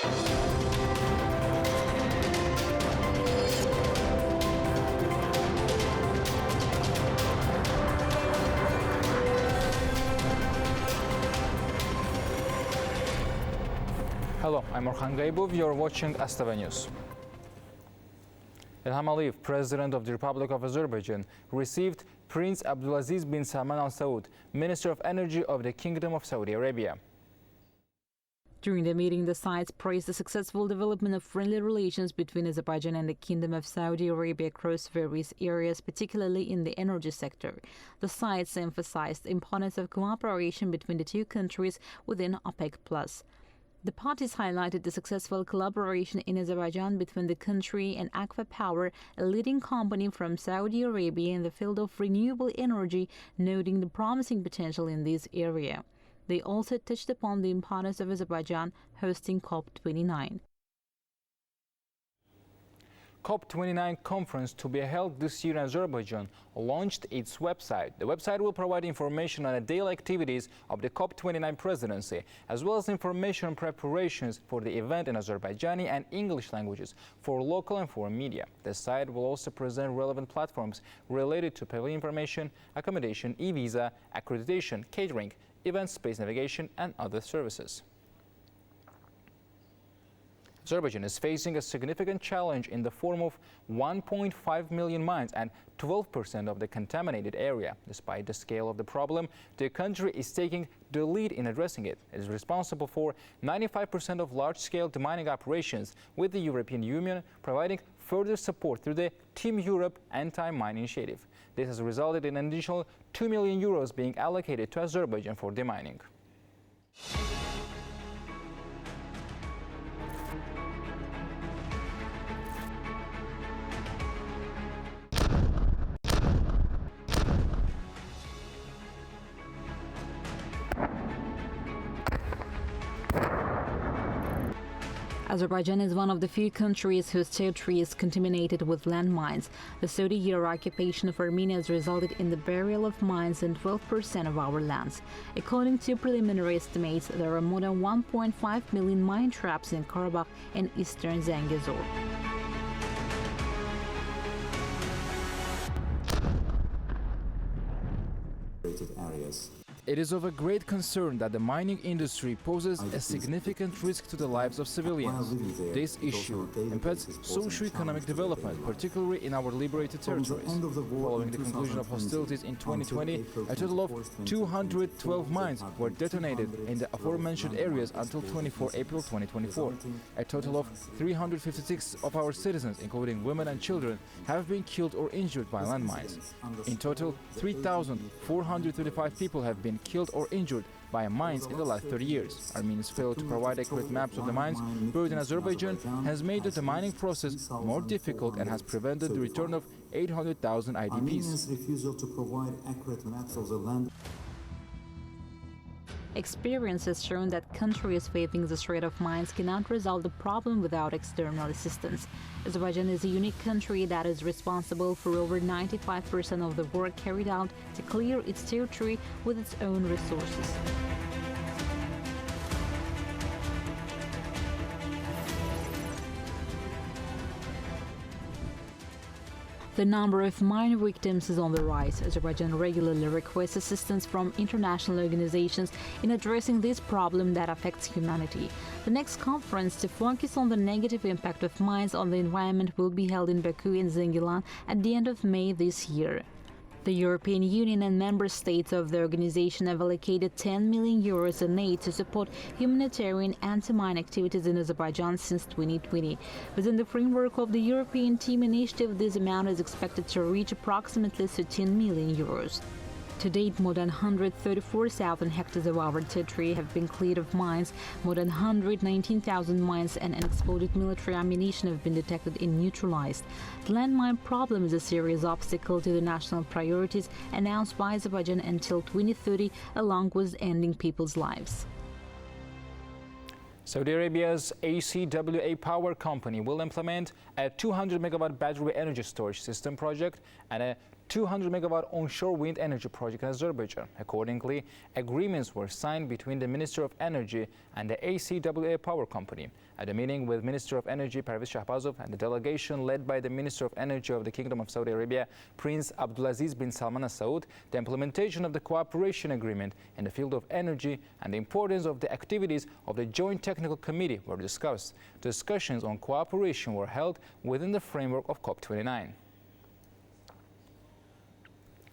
Hello, I'm Orhan Gaybov. You're watching AzTV News. İlham, President of the Republic of Azerbaijan, received Prince Abdulaziz bin Salman Al Saud, Minister of Energy of the Kingdom of Saudi Arabia. During the meeting, the sides praised the successful development of friendly relations between Azerbaijan and the Kingdom of Saudi Arabia across various areas, particularly in the energy sector. The sides emphasized the importance of cooperation between the two countries within OPEC+. The parties highlighted the successful collaboration in Azerbaijan between the country and Aqua Power, a leading company from Saudi Arabia in the field of renewable energy, noting the promising potential in this area. They also touched upon the importance of Azerbaijan hosting COP29. COP29 conference to be held this year in Azerbaijan launched its website. The website will provide information on the daily activities of the COP29 presidency, as well as information on preparations for the event in Azerbaijani and English languages for local and foreign media. The site will also present relevant platforms related to pavilion information, accommodation, e-visa, accreditation, catering, event space navigation, and other services. Azerbaijan is facing a significant challenge in the form of 1.5 million mines and 12% of the contaminated area. Despite the scale of the problem, the country is taking the lead in addressing it. It is responsible for 95% of large-scale demining operations, with the European Union providing further support through the Team Europe anti-mine initiative. This has resulted in an additional 2 million euros being allocated to Azerbaijan for demining. Azerbaijan is one of the few countries whose territory is contaminated with landmines. The 30-year occupation of Armenia has resulted in the burial of mines in 12% of our lands. According to preliminary estimates, there are more than 1.5 million mine traps in Karabakh and eastern Zangezur. Areas. It is of a great concern that the mining industry poses a significant risk to the lives of civilians. This issue impedes socio-economic development, particularly in our liberated territories. Following the conclusion of hostilities in 2020, a total of 212 mines were detonated in the aforementioned areas until 24 April 2024. A total of 356 of our citizens, including women and children, have been killed or injured by landmines. In total, 3,435 people have been killed or injured by mines in the last 30 years. Armenians failed to provide accurate maps of the mines buried in Azerbaijan, has made the demining process more difficult and has prevented the return of 800,000 IDPs. Armenians' refusal to provide accurate maps of the land. Experience has shown that countries facing the threat of mines cannot resolve the problem without external assistance. Azerbaijan is a unique country that is responsible for over 95% of the work carried out to clear its territory with its own resources. The number of mine victims is on the rise. Azerbaijan regularly requests assistance from international organizations in addressing this problem that affects humanity. The next conference to focus on the negative impact of mines on the environment will be held in Baku and Zengilan at the end of May this year. The European Union and member states of the organization have allocated 10 million euros in aid to support humanitarian anti-mine activities in Azerbaijan since 2020. Within the framework of the European Team Initiative, this amount is expected to reach approximately 13 million euros. To date, more than 134,000 hectares of our territory have been cleared of mines. More than 119,000 mines and unexploded military ammunition have been detected and neutralized. The landmine problem is a serious obstacle to the national priorities announced by Azerbaijan until 2030, along with ending people's lives. Saudi Arabia's ACWA Power Company will implement a 200 megawatt battery energy storage system project and a 200 megawatt onshore wind energy project in Azerbaijan. Accordingly, agreements were signed between the Minister of Energy and the ACWA Power Company. At a meeting with Minister of Energy Perviz Shahbazov and the delegation led by the Minister of Energy of the Kingdom of Saudi Arabia, Prince Abdulaziz bin Salman Al Saud, the implementation of the cooperation agreement in the field of energy and the importance of the activities of the Joint Technical Committee were discussed. Discussions on cooperation were held within the framework of COP29.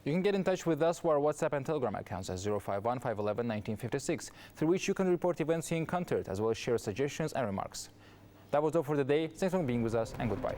You can get in touch with us through our WhatsApp and Telegram accounts at 051 511 1956, through which you can report events you encountered as well as share suggestions and remarks. That was all for the day. Thanks for being with us, and goodbye.